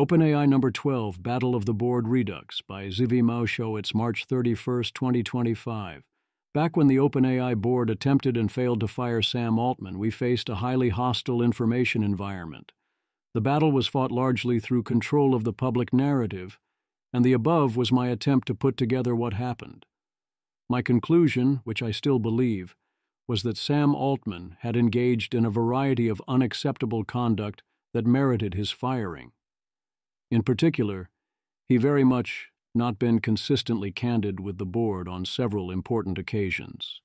OpenAI number 12, Battle of the Board Redux by Zivi Maushowitz, March 31st, 2025. Back when the OpenAI board attempted and failed to fire Sam Altman, we faced a highly hostile information environment. The battle was fought largely through control of the public narrative, and the above was my attempt to put together what happened. My conclusion, which I still believe, was that Sam Altman had engaged in a variety of unacceptable conduct that merited his firing. In particular, he very much not been consistently candid with the board on several important occasions.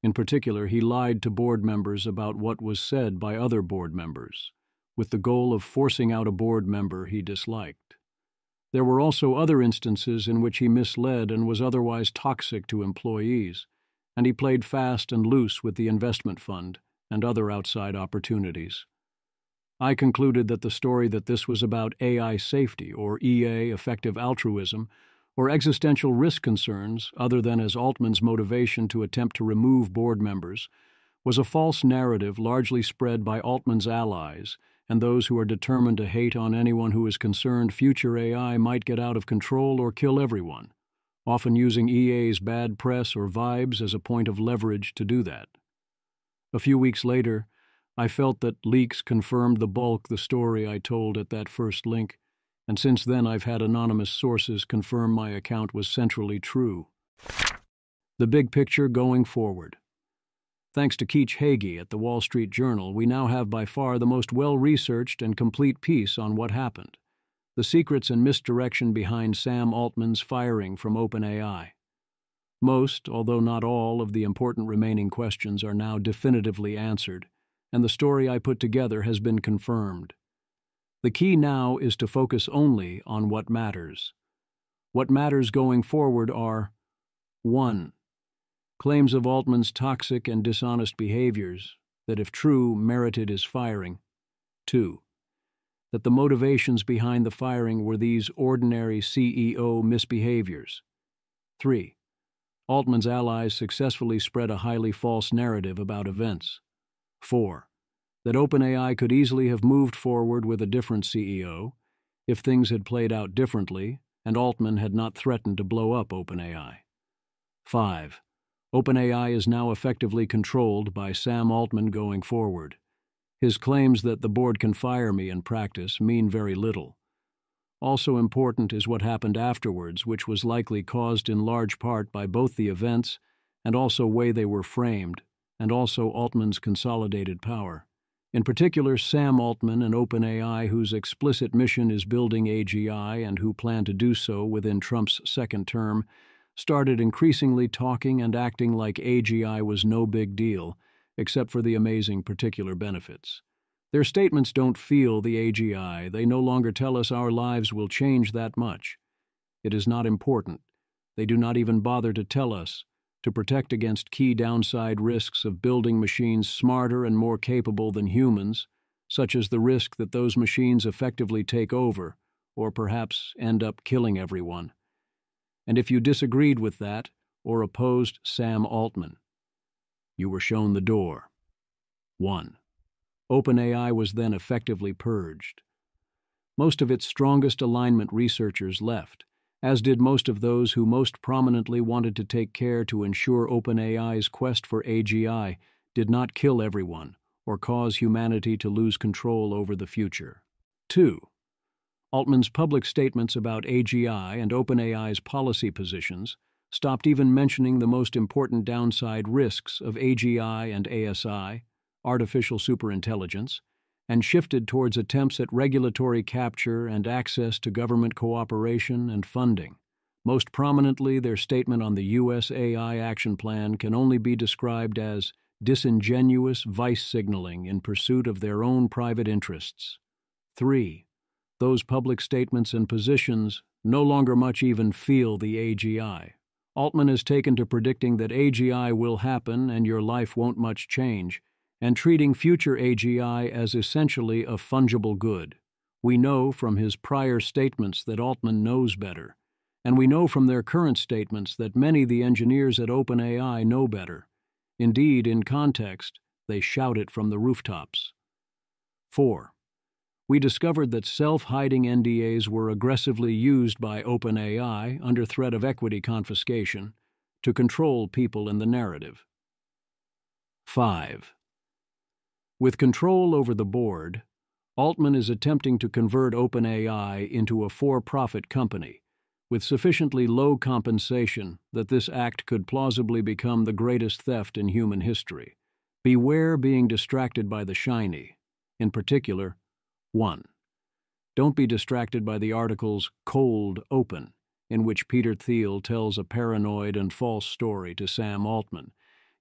In particular, he lied to board members about what was said by other board members, with the goal of forcing out a board member he disliked. There were also other instances in which he misled and was otherwise toxic to employees, and he played fast and loose with the investment fund and other outside opportunities. I concluded that the story that this was about AI safety, or EA, effective altruism, or existential risk concerns, other than as Altman's motivation to attempt to remove board members, was a false narrative largely spread by Altman's allies and those who are determined to hate on anyone who is concerned future AI might get out of control or kill everyone, often using EA's bad press or vibes as a point of leverage to do that. A few weeks later, I felt that leaks confirmed the story I told at that first link, and since then I've had anonymous sources confirm my account was centrally true. The big picture going forward. Thanks to Keech Hagee at the Wall Street Journal, we now have by far the most well-researched and complete piece on what happened, the secrets and misdirection behind Sam Altman's firing from OpenAI. Most, although not all, of the important remaining questions are now definitively answered, and the story I put together has been confirmed. The key now is to focus only on what matters. What matters going forward are 1. Claims of Altman's toxic and dishonest behaviors that, if true, merited his firing. 2. That the motivations behind the firing were these ordinary CEO misbehaviors. 3. Altman's allies successfully spread a highly false narrative about events. 4. That OpenAI could easily have moved forward with a different CEO if things had played out differently and Altman had not threatened to blow up OpenAI. 5. OpenAI is now effectively controlled by Sam Altman going forward. His claims that the board can fire me in practice mean very little. Also important is what happened afterwards, which was likely caused in large part by both the events and also way they were framed, and also Altman's consolidated power. In particular, Sam Altman and OpenAI, whose explicit mission is building AGI and who plan to do so within Trump's second term, started increasingly talking and acting like AGI was no big deal, except for the amazing particular benefits. Their statements don't feel the AGI. They no longer tell us our lives will change that much. It is not important. They do not even bother to tell us to protect against key downside risks of building machines smarter and more capable than humans, such as the risk that those machines effectively take over, or perhaps end up killing everyone. And if you disagreed with that, or opposed Sam Altman, you were shown the door. 1. OpenAI was then effectively purged. Most of its strongest alignment researchers left, as did most of those who most prominently wanted to take care to ensure OpenAI's quest for AGI did not kill everyone or cause humanity to lose control over the future. 2. Altman's public statements about AGI and OpenAI's policy positions stopped even mentioning the most important downside risks of AGI and ASI, artificial superintelligence, and shifted towards attempts at regulatory capture and access to government cooperation and funding. Most prominently, their statement on the U.S. AI Action Plan can only be described as disingenuous vice signaling in pursuit of their own private interests. 3. Those public statements and positions no longer much even feel the AGI. Altman has taken to predicting that AGI will happen and your life won't much change, and treating future AGI as essentially a fungible good. We know from his prior statements that Altman knows better, and we know from their current statements that many of the engineers at OpenAI know better. Indeed, in context, they shout it from the rooftops. 4. We discovered that self-hiding NDAs were aggressively used by OpenAI under threat of equity confiscation to control people in the narrative. 5. With control over the board, Altman is attempting to convert OpenAI into a for-profit company with sufficiently low compensation that this act could plausibly become the greatest theft in human history. Beware being distracted by the shiny. In particular, 1. Don't be distracted by the article's Cold Open, in which Peter Thiel tells a paranoid and false story to Sam Altman,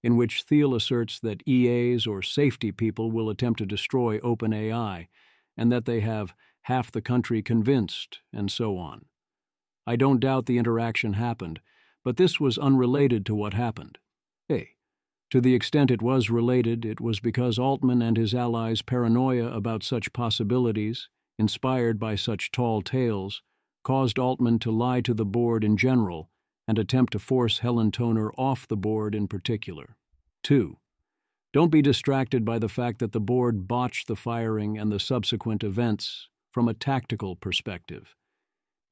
in which Thiel asserts that EAs or safety people will attempt to destroy OpenAI, and that they have half the country convinced, and so on. I don't doubt the interaction happened, but this was unrelated to what happened. To the extent it was related, it was because Altman and his allies' paranoia about such possibilities, inspired by such tall tales, caused Altman to lie to the board in general and attempt to force Helen Toner off the board in particular. 2. Don't be distracted by the fact that the board botched the firing and the subsequent events from a tactical perspective.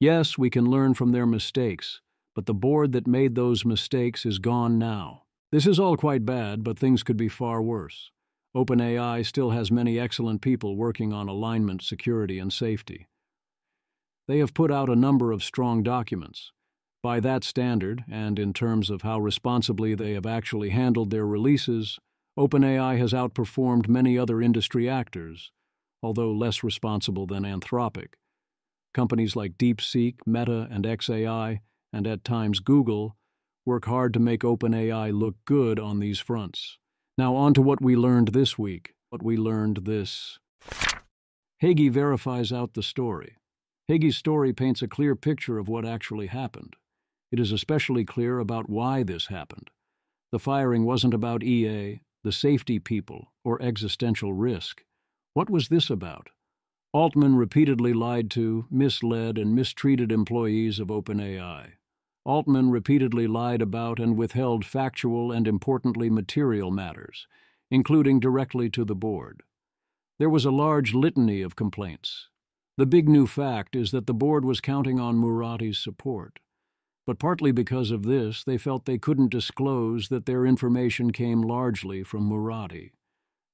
Yes, we can learn from their mistakes, but the board that made those mistakes is gone now. This is all quite bad, but things could be far worse. OpenAI still has many excellent people working on alignment, security, and safety. They have put out a number of strong documents. By that standard, and in terms of how responsibly they have actually handled their releases, OpenAI has outperformed many other industry actors, although less responsible than Anthropic. Companies like DeepSeek, Meta, and xAI, and at times Google, work hard to make OpenAI look good on these fronts. Now on to what we learned this week. Hagee verifies out the story. Hagee's story paints a clear picture of what actually happened. It is especially clear about why this happened. The firing wasn't about EA, the safety people, or existential risk. What was this about? Altman repeatedly lied to, misled, and mistreated employees of OpenAI. Altman repeatedly lied about and withheld factual and, importantly, material matters, including directly to the board. There was a large litany of complaints. The big new fact is that the board was counting on Murati's support. But partly because of this, they felt they couldn't disclose that their information came largely from Murati.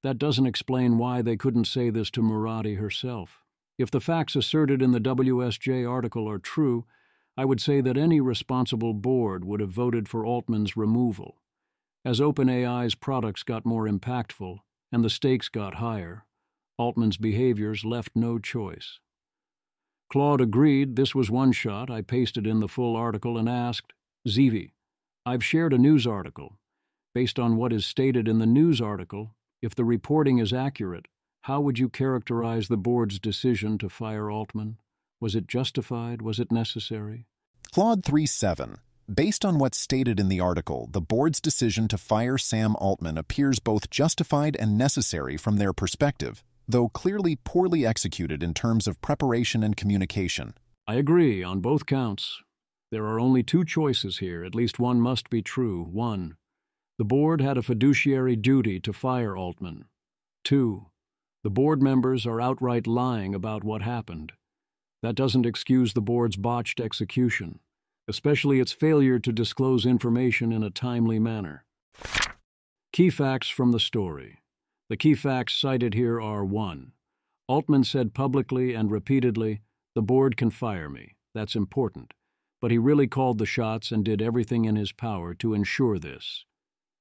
That doesn't explain why they couldn't say this to Murati herself. If the facts asserted in the WSJ article are true, I would say that any responsible board would have voted for Altman's removal. As OpenAI's products got more impactful and the stakes got higher, Altman's behaviors left no choice. Claude agreed this was one shot. I pasted in the full article and asked, Zivi, I've shared a news article. Based on what is stated in the news article, if the reporting is accurate, how would you characterize the board's decision to fire Altman? Was it justified? Was it necessary? Claude 3.7. Based on what's stated in the article, the board's decision to fire Sam Altman appears both justified and necessary from their perspective, though clearly poorly executed in terms of preparation and communication. I agree on both counts. There are only two choices here, at least one must be true. 1. The board had a fiduciary duty to fire Altman. 2. The board members are outright lying about what happened. That doesn't excuse the board's botched execution, especially its failure to disclose information in a timely manner. Key facts from the story. The key facts cited here are 1. Altman said publicly and repeatedly, "The board can fire me." That's important. But he really called the shots and did everything in his power to ensure this.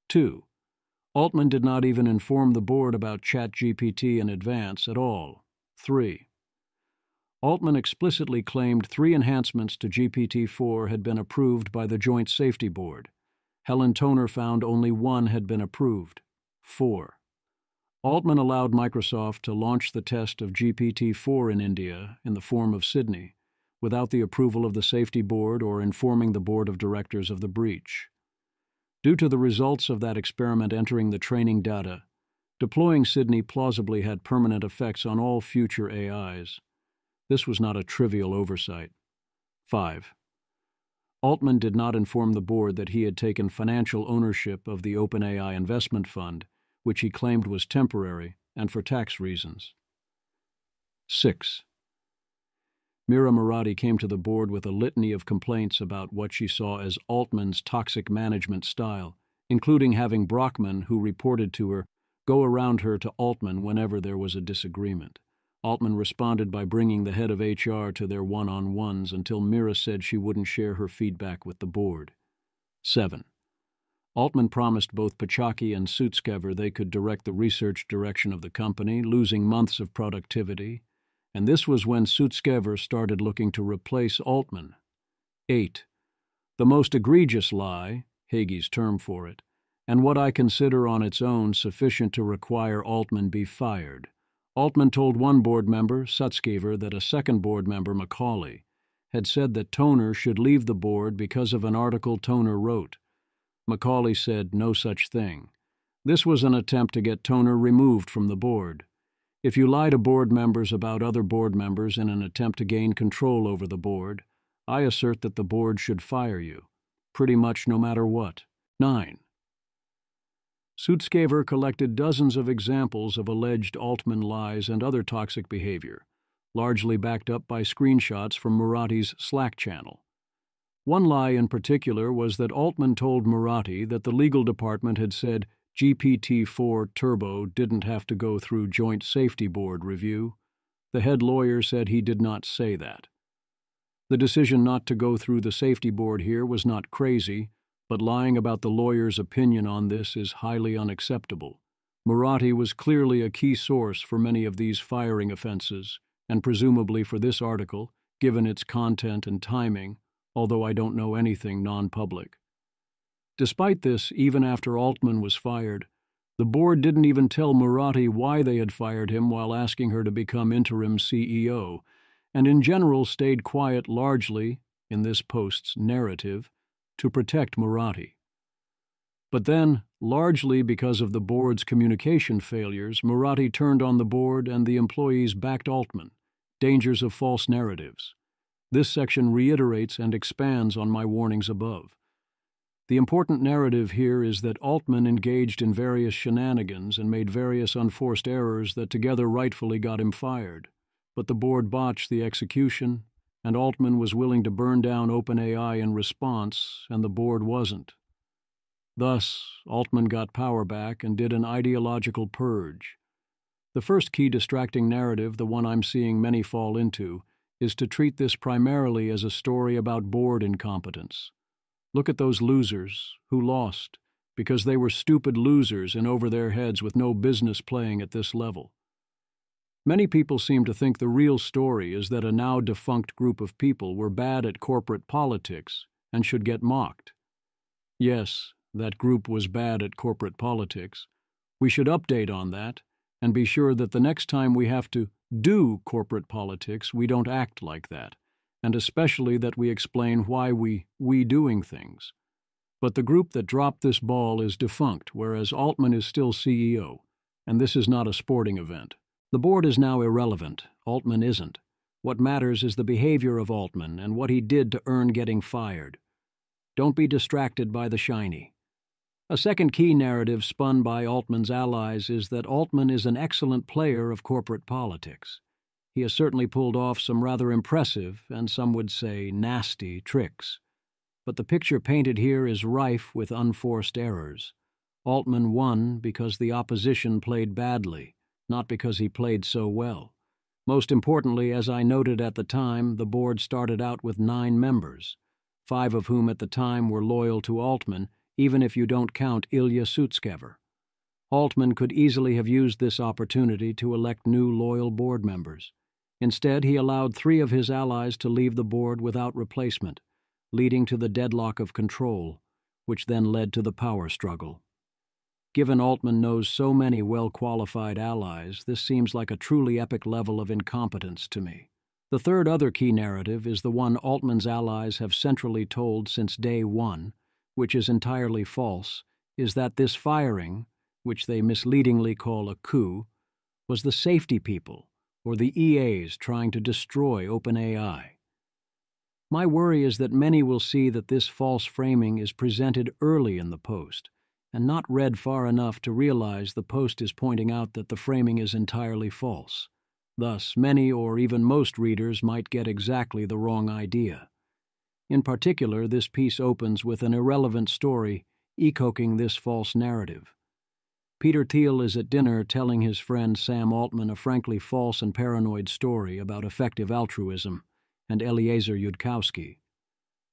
2. Altman did not even inform the board about ChatGPT in advance at all. 3. Altman explicitly claimed 3 enhancements to GPT-4 had been approved by the Joint Safety Board. Helen Toner found only 1 had been approved. 4. Altman allowed Microsoft to launch the test of GPT-4 in India in the form of Sydney, without the approval of the Safety Board or informing the Board of Directors of the breach. Due to the results of that experiment entering the training data, deploying Sydney plausibly had permanent effects on all future AIs. This was not a trivial oversight. 5. Altman did not inform the board that he had taken financial ownership of the OpenAI investment fund, which he claimed was temporary and for tax reasons. 6. Mira Murati came to the board with a litany of complaints about what she saw as Altman's toxic management style, including having Brockman, who reported to her, go around her to Altman whenever there was a disagreement. Altman responded by bringing the head of HR to their one-on-ones until Mira said she wouldn't share her feedback with the board. 7. Altman promised both Pachaki and Sutskever they could direct the research direction of the company, losing months of productivity, and this was when Sutskever started looking to replace Altman. 8. The most egregious lie, Hagee's term for it, and what I consider on its own sufficient to require Altman be fired. Altman told one board member, Sutskever, that a second board member, Macaulay, had said that Toner should leave the board because of an article Toner wrote. Macaulay said no such thing. This was an attempt to get Toner removed from the board. If you lie to board members about other board members in an attempt to gain control over the board, I assert that the board should fire you, pretty much no matter what. 9. Sutskever collected dozens of examples of alleged Altman lies and other toxic behavior, largely backed up by screenshots from Murati's Slack channel. One lie in particular was that Altman told Murati that the legal department had said GPT-4 Turbo didn't have to go through Joint Safety Board review. The head lawyer said he did not say that. The decision not to go through the safety board here was not crazy, but lying about the lawyer's opinion on this is highly unacceptable. Murati was clearly a key source for many of these firing offenses, and presumably for this article, given its content and timing, although I don't know anything non-public. Despite this, even after Altman was fired, the board didn't even tell Murati why they had fired him while asking her to become interim CEO, and in general stayed quiet largely, in this post's narrative, to protect Murati. But then, largely because of the board's communication failures, Murati turned on the board and the employees backed Altman. Dangers of false narratives. This section reiterates and expands on my warnings above. The important narrative here is that Altman engaged in various shenanigans and made various unforced errors that together rightfully got him fired. But the board botched the execution, and Altman was willing to burn down OpenAI in response, and the board wasn't. Thus, Altman got power back and did an ideological purge. The first key distracting narrative, the one I'm seeing many fall into, is to treat this primarily as a story about board incompetence. Look at those losers who lost because they were stupid losers in over their heads with no business playing at this level. Many people seem to think the real story is that a now defunct group of people were bad at corporate politics and should get mocked. Yes, that group was bad at corporate politics. We should update on that and be sure that the next time we have to do corporate politics, we don't act like that, and especially that we explain why we doing things. But the group that dropped this ball is defunct, whereas Altman is still CEO, and this is not a sporting event. The board is now irrelevant. Altman isn't. What matters is the behavior of Altman and what he did to earn getting fired. Don't be distracted by the shiny. A second key narrative spun by Altman's allies is that Altman is an excellent player of corporate politics. He has certainly pulled off some rather impressive, and some would say nasty, tricks. But the picture painted here is rife with unforced errors. Altman won because the opposition played badly, not because he played so well. Most importantly, as I noted at the time, the board started out with 9 members, 5 of whom at the time were loyal to Altman, even if you don't count Ilya Sutskever. Altman could easily have used this opportunity to elect new loyal board members. Instead, he allowed 3 of his allies to leave the board without replacement, leading to the deadlock of control, which then led to the power struggle. Given Altman knows so many well-qualified allies, this seems like a truly epic level of incompetence to me. The third other key narrative is the one Altman's allies have centrally told since day one, which is entirely false, is that this firing, which they misleadingly call a coup, was the safety people, or the EAs trying to destroy OpenAI. My worry is that many will see that this false framing is presented early in the post, and not read far enough to realize the post is pointing out that the framing is entirely false. Thus, many or even most readers might get exactly the wrong idea. In particular, this piece opens with an irrelevant story echoing this false narrative. Peter Thiel is at dinner telling his friend Sam Altman a frankly false and paranoid story about effective altruism and Eliezer Yudkowsky.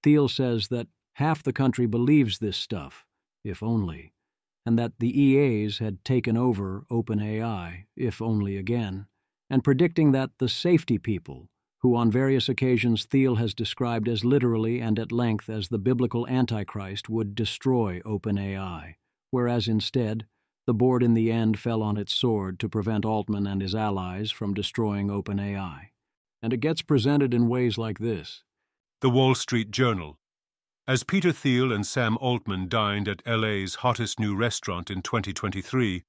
Thiel says that half the country believes this stuff, if only, and that the EAs had taken over OpenAI, if only again, and predicting that the safety people, who on various occasions Thiel has described as literally and at length as the biblical Antichrist, would destroy OpenAI, whereas instead, the board in the end fell on its sword to prevent Altman and his allies from destroying OpenAI. And it gets presented in ways like this. The Wall Street Journal. As Peter Thiel and Sam Altman dined at LA's hottest new restaurant in 2023,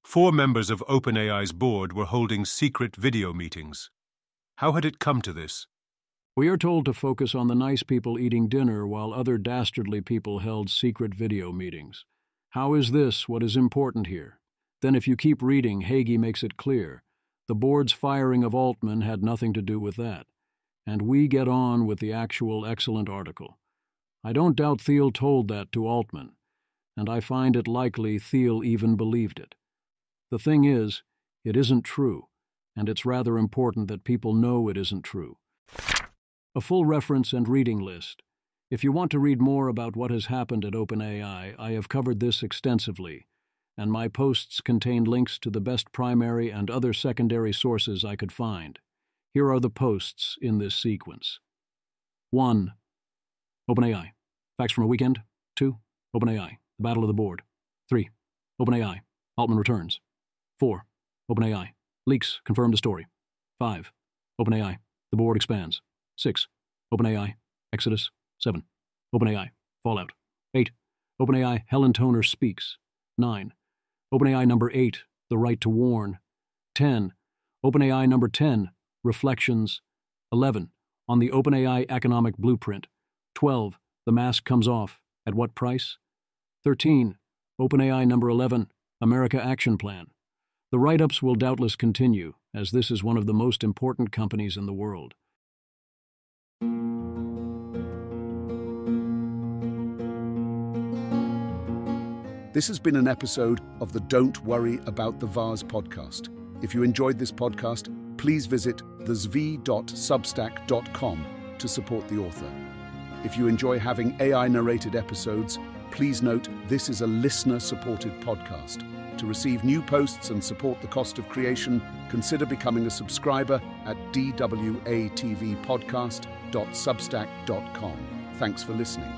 4 members of OpenAI's board were holding secret video meetings. How had it come to this? We are told to focus on the nice people eating dinner while other dastardly people held secret video meetings. How is this what is important here? Then if you keep reading, Hagee makes it clear. The board's firing of Altman had nothing to do with that. And we get on with the actual excellent article. I don't doubt Thiel told that to Altman, and I find it likely Thiel even believed it. The thing is, it isn't true, and it's rather important that people know it isn't true. A full reference and reading list. If you want to read more about what has happened at OpenAI, I have covered this extensively, and my posts contain links to the best primary and other secondary sources I could find. Here are the posts in this sequence. 1. OpenAI. Facts from a weekend. 2. OpenAI. The Battle of the Board. 3. OpenAI. Altman returns. 4. OpenAI. Leaks confirmed a story. 5. OpenAI. The board expands. 6. OpenAI. Exodus. 7. OpenAI. Fallout. 8. OpenAI. Helen Toner speaks. 9. OpenAI number 8. The right to warn. 10. OpenAI number 10. Reflections. 11. On the OpenAI economic blueprint. 12. The mask comes off. At what price? 13. OpenAI number 11. America Action Plan. The write-ups will doubtless continue, as this is one of the most important companies in the world. This has been an episode of the Don't Worry About the Vase podcast. If you enjoyed this podcast, please visit thezv.substack.com to support the author. If you enjoy having AI-narrated episodes, please note this is a listener-supported podcast. To receive new posts and support the cost of creation, consider becoming a subscriber at dwatvpodcast.substack.com. Thanks for listening.